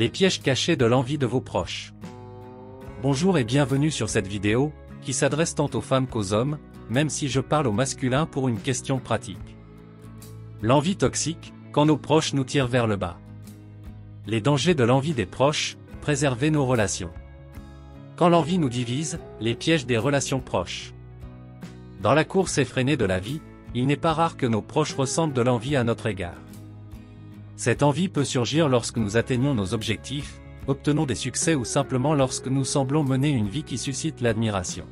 Les pièges cachés de l'envie de vos proches. Bonjour et bienvenue sur cette vidéo, qui s'adresse tant aux femmes qu'aux hommes, même si je parle au masculin pour une question pratique. L'envie toxique, quand nos proches nous tirent vers le bas. Les dangers de l'envie des proches, préserver nos relations. Quand l'envie nous divise, les pièges des relations proches. Dans la course effrénée de la vie, il n'est pas rare que nos proches ressentent de l'envie à notre égard. Cette envie peut surgir lorsque nous atteignons nos objectifs, obtenons des succès ou simplement lorsque nous semblons mener une vie qui suscite l'admiration.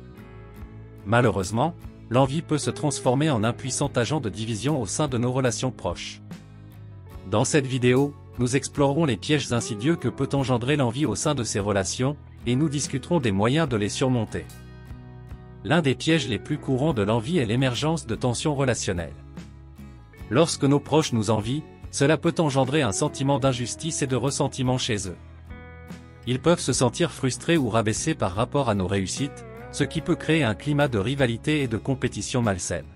Malheureusement, l'envie peut se transformer en un puissant agent de division au sein de nos relations proches. Dans cette vidéo, nous explorerons les pièges insidieux que peut engendrer l'envie au sein de ces relations, et nous discuterons des moyens de les surmonter. L'un des pièges les plus courants de l'envie est l'émergence de tensions relationnelles. Lorsque nos proches nous envient, cela peut engendrer un sentiment d'injustice et de ressentiment chez eux. Ils peuvent se sentir frustrés ou rabaissés par rapport à nos réussites, ce qui peut créer un climat de rivalité et de compétition malsaine.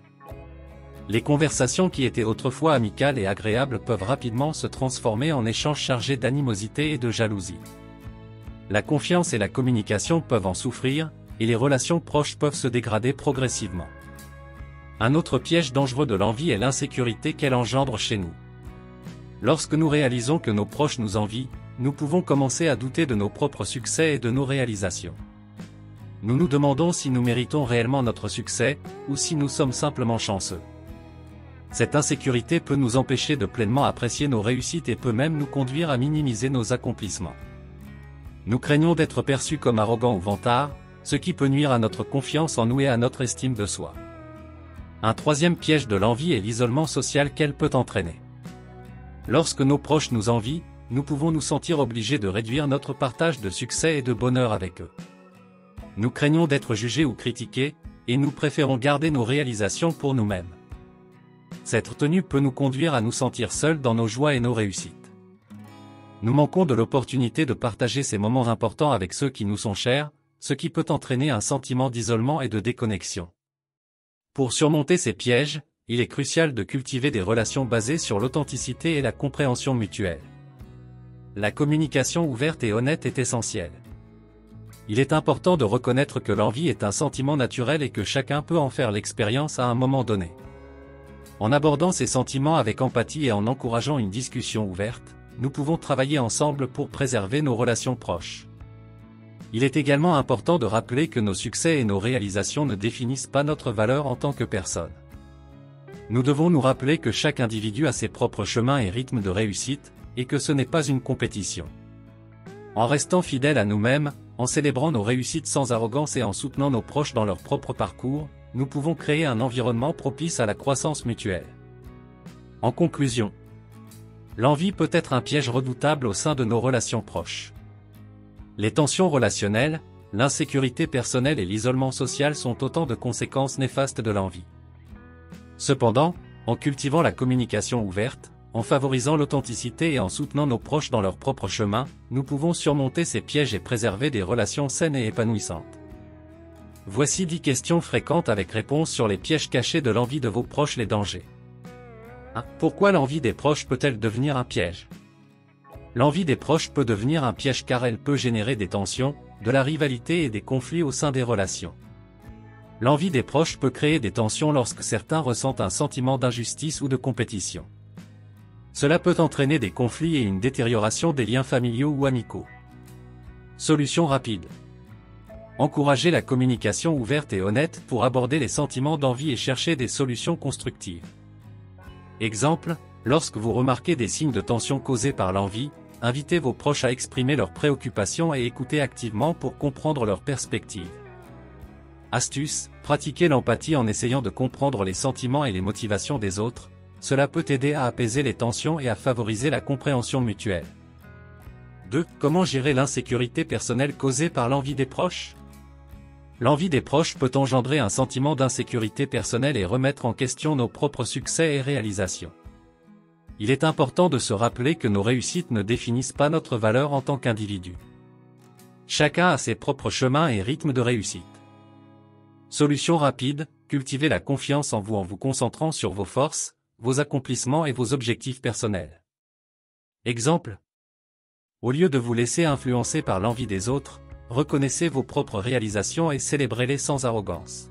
Les conversations qui étaient autrefois amicales et agréables peuvent rapidement se transformer en échanges chargés d'animosité et de jalousie. La confiance et la communication peuvent en souffrir, et les relations proches peuvent se dégrader progressivement. Un autre piège dangereux de l'envie est l'insécurité qu'elle engendre chez nous. Lorsque nous réalisons que nos proches nous envient, nous pouvons commencer à douter de nos propres succès et de nos réalisations. Nous nous demandons si nous méritons réellement notre succès, ou si nous sommes simplement chanceux. Cette insécurité peut nous empêcher de pleinement apprécier nos réussites et peut même nous conduire à minimiser nos accomplissements. Nous craignons d'être perçus comme arrogants ou vantards, ce qui peut nuire à notre confiance en nous et à notre estime de soi. Un troisième piège de l'envie est l'isolement social qu'elle peut entraîner. Lorsque nos proches nous envient, nous pouvons nous sentir obligés de réduire notre partage de succès et de bonheur avec eux. Nous craignons d'être jugés ou critiqués, et nous préférons garder nos réalisations pour nous-mêmes. Cette retenue peut nous conduire à nous sentir seuls dans nos joies et nos réussites. Nous manquons de l'opportunité de partager ces moments importants avec ceux qui nous sont chers, ce qui peut entraîner un sentiment d'isolement et de déconnexion. Pour surmonter ces pièges, il est crucial de cultiver des relations basées sur l'authenticité et la compréhension mutuelle. La communication ouverte et honnête est essentielle. Il est important de reconnaître que l'envie est un sentiment naturel et que chacun peut en faire l'expérience à un moment donné. En abordant ces sentiments avec empathie et en encourageant une discussion ouverte, nous pouvons travailler ensemble pour préserver nos relations proches. Il est également important de rappeler que nos succès et nos réalisations ne définissent pas notre valeur en tant que personne. Nous devons nous rappeler que chaque individu a ses propres chemins et rythmes de réussite, et que ce n'est pas une compétition. En restant fidèles à nous-mêmes, en célébrant nos réussites sans arrogance et en soutenant nos proches dans leur propre parcours, nous pouvons créer un environnement propice à la croissance mutuelle. En conclusion, l'envie peut être un piège redoutable au sein de nos relations proches. Les tensions relationnelles, l'insécurité personnelle et l'isolement social sont autant de conséquences néfastes de l'envie. Cependant, en cultivant la communication ouverte, en favorisant l'authenticité et en soutenant nos proches dans leur propre chemin, nous pouvons surmonter ces pièges et préserver des relations saines et épanouissantes. Voici 10 questions fréquentes avec réponse sur les pièges cachés de l'envie de vos proches, les dangers. 1. Pourquoi l'envie des proches peut-elle devenir un piège? L'envie des proches peut devenir un piège car elle peut générer des tensions, de la rivalité et des conflits au sein des relations. L'envie des proches peut créer des tensions lorsque certains ressentent un sentiment d'injustice ou de compétition. Cela peut entraîner des conflits et une détérioration des liens familiaux ou amicaux. Solution rapide. Encouragez la communication ouverte et honnête pour aborder les sentiments d'envie et chercher des solutions constructives. Exemple, lorsque vous remarquez des signes de tension causés par l'envie, invitez vos proches à exprimer leurs préoccupations et écoutez activement pour comprendre leurs perspectives. Astuce, pratiquez l'empathie en essayant de comprendre les sentiments et les motivations des autres, cela peut aider à apaiser les tensions et à favoriser la compréhension mutuelle. 2. Comment gérer l'insécurité personnelle causée par l'envie des proches? L'envie des proches peut engendrer un sentiment d'insécurité personnelle et remettre en question nos propres succès et réalisations. Il est important de se rappeler que nos réussites ne définissent pas notre valeur en tant qu'individu. Chacun a ses propres chemins et rythmes de réussite. Solution rapide, cultivez la confiance en vous concentrant sur vos forces, vos accomplissements et vos objectifs personnels. Exemple. Au lieu de vous laisser influencer par l'envie des autres, reconnaissez vos propres réalisations et célébrez-les sans arrogance.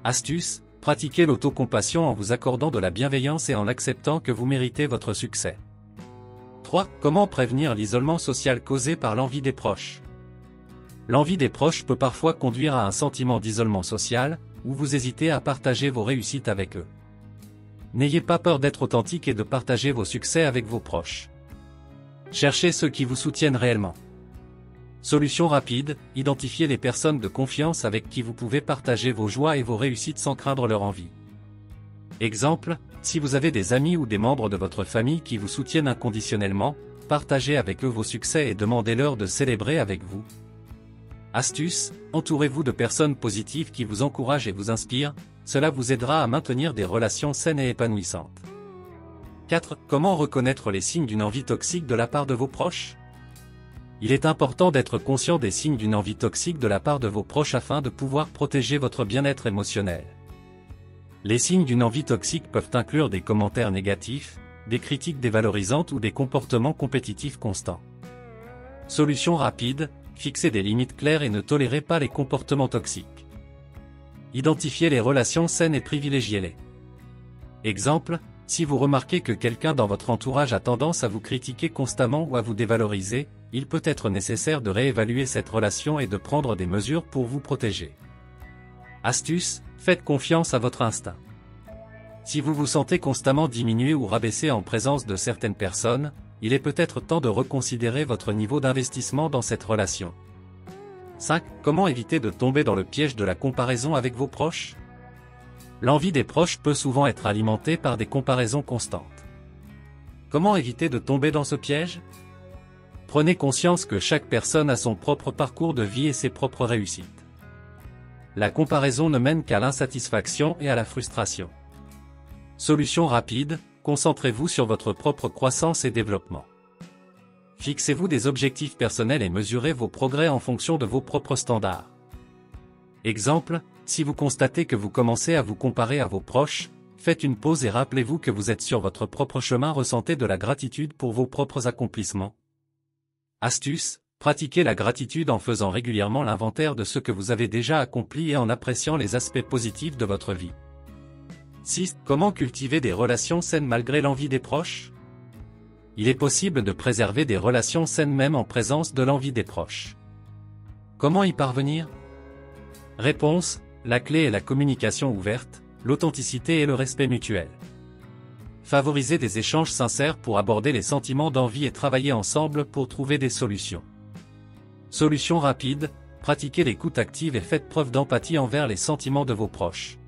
Astuce, pratiquez l'autocompassion en vous accordant de la bienveillance et en acceptant que vous méritez votre succès. 3. Comment prévenir l'isolement social causé par l'envie des proches? L'envie des proches peut parfois conduire à un sentiment d'isolement social, où vous hésitez à partager vos réussites avec eux. N'ayez pas peur d'être authentique et de partager vos succès avec vos proches. Cherchez ceux qui vous soutiennent réellement. Solution rapide, identifiez les personnes de confiance avec qui vous pouvez partager vos joies et vos réussites sans craindre leur envie. Exemple, si vous avez des amis ou des membres de votre famille qui vous soutiennent inconditionnellement, partagez avec eux vos succès et demandez-leur de célébrer avec vous. Astuce, entourez-vous de personnes positives qui vous encouragent et vous inspirent, cela vous aidera à maintenir des relations saines et épanouissantes. 4. Comment reconnaître les signes d'une envie toxique de la part de vos proches? Il est important d'être conscient des signes d'une envie toxique de la part de vos proches afin de pouvoir protéger votre bien-être émotionnel. Les signes d'une envie toxique peuvent inclure des commentaires négatifs, des critiques dévalorisantes ou des comportements compétitifs constants. Solution rapide, fixez des limites claires et ne tolérez pas les comportements toxiques. Identifiez les relations saines et privilégiez-les. Exemple, si vous remarquez que quelqu'un dans votre entourage a tendance à vous critiquer constamment ou à vous dévaloriser, il peut être nécessaire de réévaluer cette relation et de prendre des mesures pour vous protéger. Astuce, faites confiance à votre instinct. Si vous vous sentez constamment diminué ou rabaissé en présence de certaines personnes, il est peut-être temps de reconsidérer votre niveau d'investissement dans cette relation. 5. Comment éviter de tomber dans le piège de la comparaison avec vos proches? L'envie des proches peut souvent être alimentée par des comparaisons constantes. Comment éviter de tomber dans ce piège? Prenez conscience que chaque personne a son propre parcours de vie et ses propres réussites. La comparaison ne mène qu'à l'insatisfaction et à la frustration. Solution rapide, concentrez-vous sur votre propre croissance et développement. Fixez-vous des objectifs personnels et mesurez vos progrès en fonction de vos propres standards. Exemple, si vous constatez que vous commencez à vous comparer à vos proches, faites une pause et rappelez-vous que vous êtes sur votre propre chemin, ressentez de la gratitude pour vos propres accomplissements. Astuce, pratiquez la gratitude en faisant régulièrement l'inventaire de ce que vous avez déjà accompli et en appréciant les aspects positifs de votre vie. 6. Comment cultiver des relations saines malgré l'envie des proches? Il est possible de préserver des relations saines même en présence de l'envie des proches. Comment y parvenir? Réponse, la clé est la communication ouverte, l'authenticité et le respect mutuel. Favorisez des échanges sincères pour aborder les sentiments d'envie et travailler ensemble pour trouver des solutions. Solution rapide, pratiquez l'écoute active et faites preuve d'empathie envers les sentiments de vos proches.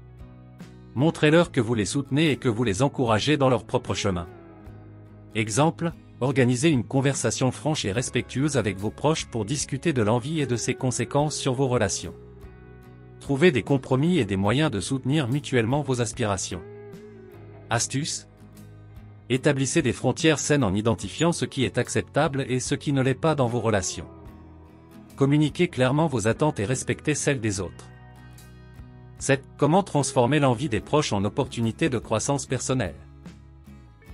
Montrez-leur que vous les soutenez et que vous les encouragez dans leur propre chemin. Exemple, organisez une conversation franche et respectueuse avec vos proches pour discuter de l'envie et de ses conséquences sur vos relations. Trouvez des compromis et des moyens de soutenir mutuellement vos aspirations. Astuce, établissez des frontières saines en identifiant ce qui est acceptable et ce qui ne l'est pas dans vos relations. Communiquez clairement vos attentes et respectez celles des autres. 7. Comment transformer l'envie des proches en opportunité de croissance personnelle?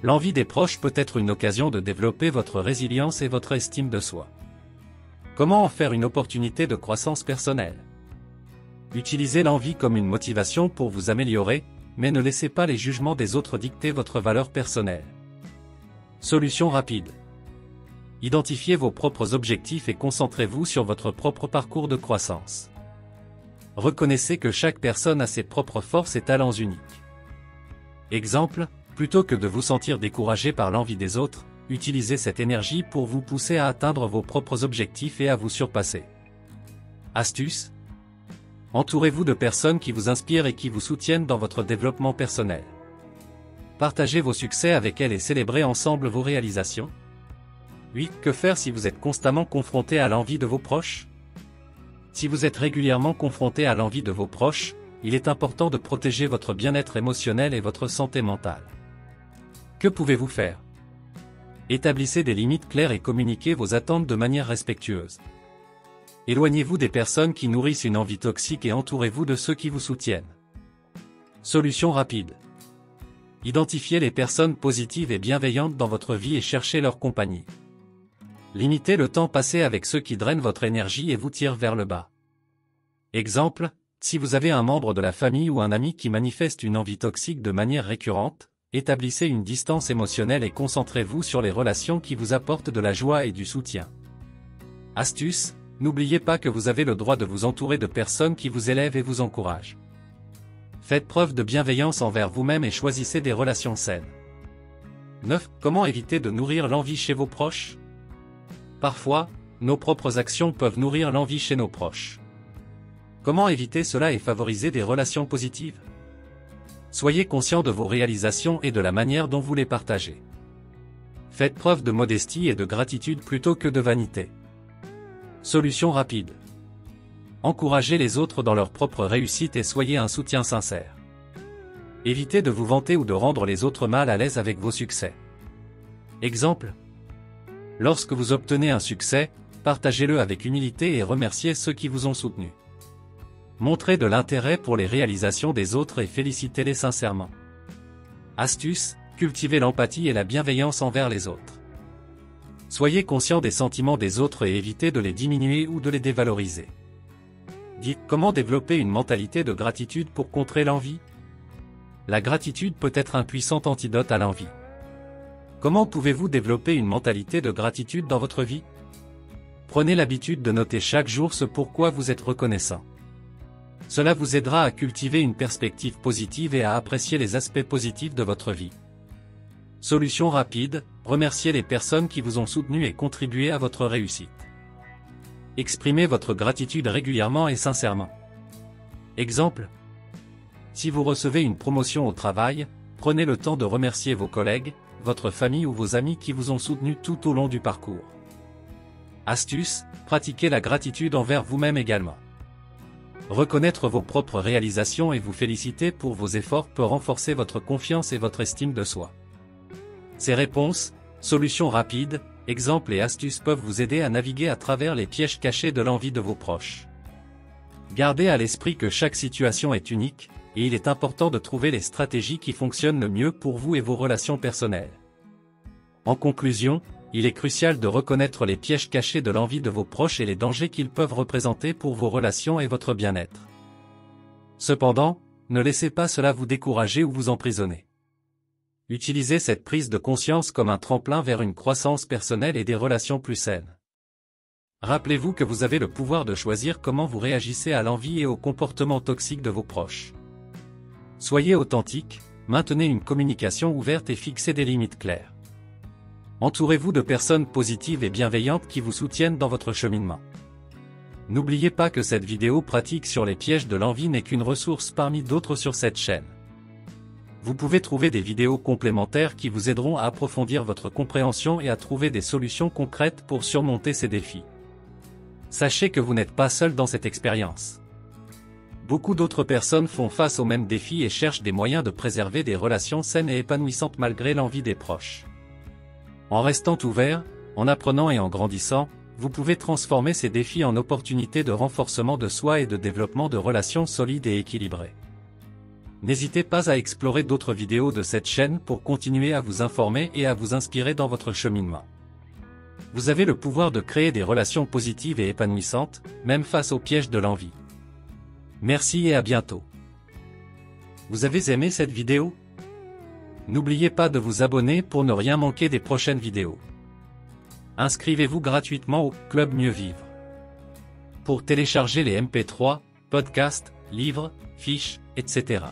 L'envie des proches peut être une occasion de développer votre résilience et votre estime de soi. Comment en faire une opportunité de croissance personnelle? Utilisez l'envie comme une motivation pour vous améliorer, mais ne laissez pas les jugements des autres dicter votre valeur personnelle. Solution rapide. Identifiez vos propres objectifs et concentrez-vous sur votre propre parcours de croissance. Reconnaissez que chaque personne a ses propres forces et talents uniques. Exemple, plutôt que de vous sentir découragé par l'envie des autres, utilisez cette énergie pour vous pousser à atteindre vos propres objectifs et à vous surpasser. Astuce, entourez-vous de personnes qui vous inspirent et qui vous soutiennent dans votre développement personnel. Partagez vos succès avec elles et célébrez ensemble vos réalisations. 8. Que faire si vous êtes constamment confronté à l'envie de vos proches? Si vous êtes régulièrement confronté à l'envie de vos proches, il est important de protéger votre bien-être émotionnel et votre santé mentale. Que pouvez-vous faire? Établissez des limites claires et communiquez vos attentes de manière respectueuse. Éloignez-vous des personnes qui nourrissent une envie toxique et entourez-vous de ceux qui vous soutiennent. Solution rapide. Identifiez les personnes positives et bienveillantes dans votre vie et cherchez leur compagnie. Limitez le temps passé avec ceux qui drainent votre énergie et vous tirent vers le bas. Exemple, si vous avez un membre de la famille ou un ami qui manifeste une envie toxique de manière récurrente, établissez une distance émotionnelle et concentrez-vous sur les relations qui vous apportent de la joie et du soutien. Astuce, n'oubliez pas que vous avez le droit de vous entourer de personnes qui vous élèvent et vous encouragent. Faites preuve de bienveillance envers vous-même et choisissez des relations saines. 9. Comment éviter de nourrir l'envie chez vos proches? Parfois, nos propres actions peuvent nourrir l'envie chez nos proches. Comment éviter cela et favoriser des relations positives? Soyez conscient de vos réalisations et de la manière dont vous les partagez. Faites preuve de modestie et de gratitude plutôt que de vanité. Solution rapide. Encouragez les autres dans leur propre réussite et soyez un soutien sincère. Évitez de vous vanter ou de rendre les autres mal à l'aise avec vos succès. Exemple. Lorsque vous obtenez un succès, partagez-le avec humilité et remerciez ceux qui vous ont soutenu. Montrez de l'intérêt pour les réalisations des autres et félicitez-les sincèrement. Astuce, cultivez l'empathie et la bienveillance envers les autres. Soyez conscient des sentiments des autres et évitez de les diminuer ou de les dévaloriser. Dites, comment développer une mentalité de gratitude pour contrer l'envie? La gratitude peut être un puissant antidote à l'envie. Comment pouvez-vous développer une mentalité de gratitude dans votre vie? Prenez l'habitude de noter chaque jour ce pourquoi vous êtes reconnaissant. Cela vous aidera à cultiver une perspective positive et à apprécier les aspects positifs de votre vie. Solution rapide, remerciez les personnes qui vous ont soutenu et contribué à votre réussite. Exprimez votre gratitude régulièrement et sincèrement. Exemple. Si vous recevez une promotion au travail, prenez le temps de remercier vos collègues, votre famille ou vos amis qui vous ont soutenu tout au long du parcours. Astuce, pratiquez la gratitude envers vous-même également. Reconnaître vos propres réalisations et vous féliciter pour vos efforts peut renforcer votre confiance et votre estime de soi. Ces réponses, solutions rapides, exemples et astuces peuvent vous aider à naviguer à travers les pièges cachés de l'envie de vos proches. Gardez à l'esprit que chaque situation est unique, et il est important de trouver les stratégies qui fonctionnent le mieux pour vous et vos relations personnelles. En conclusion, il est crucial de reconnaître les pièges cachés de l'envie de vos proches et les dangers qu'ils peuvent représenter pour vos relations et votre bien-être. Cependant, ne laissez pas cela vous décourager ou vous emprisonner. Utilisez cette prise de conscience comme un tremplin vers une croissance personnelle et des relations plus saines. Rappelez-vous que vous avez le pouvoir de choisir comment vous réagissez à l'envie et au comportement toxique de vos proches. Soyez authentique, maintenez une communication ouverte et fixez des limites claires. Entourez-vous de personnes positives et bienveillantes qui vous soutiennent dans votre cheminement. N'oubliez pas que cette vidéo pratique sur les pièges de l'envie n'est qu'une ressource parmi d'autres sur cette chaîne. Vous pouvez trouver des vidéos complémentaires qui vous aideront à approfondir votre compréhension et à trouver des solutions concrètes pour surmonter ces défis. Sachez que vous n'êtes pas seul dans cette expérience. Beaucoup d'autres personnes font face aux mêmes défis et cherchent des moyens de préserver des relations saines et épanouissantes malgré l'envie des proches. En restant ouvert, en apprenant et en grandissant, vous pouvez transformer ces défis en opportunités de renforcement de soi et de développement de relations solides et équilibrées. N'hésitez pas à explorer d'autres vidéos de cette chaîne pour continuer à vous informer et à vous inspirer dans votre cheminement. Vous avez le pouvoir de créer des relations positives et épanouissantes, même face aux pièges de l'envie. Merci et à bientôt. Vous avez aimé cette vidéo? N'oubliez pas de vous abonner pour ne rien manquer des prochaines vidéos. Inscrivez-vous gratuitement au Club Mieux Vivre. Pour télécharger les MP3, podcasts, livres, fiches, etc.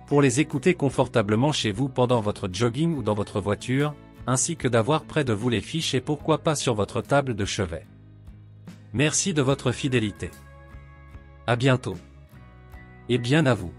Pour les écouter confortablement chez vous pendant votre jogging ou dans votre voiture, ainsi que d'avoir près de vous les fiches et pourquoi pas sur votre table de chevet. Merci de votre fidélité. À bientôt. Et bien à vous.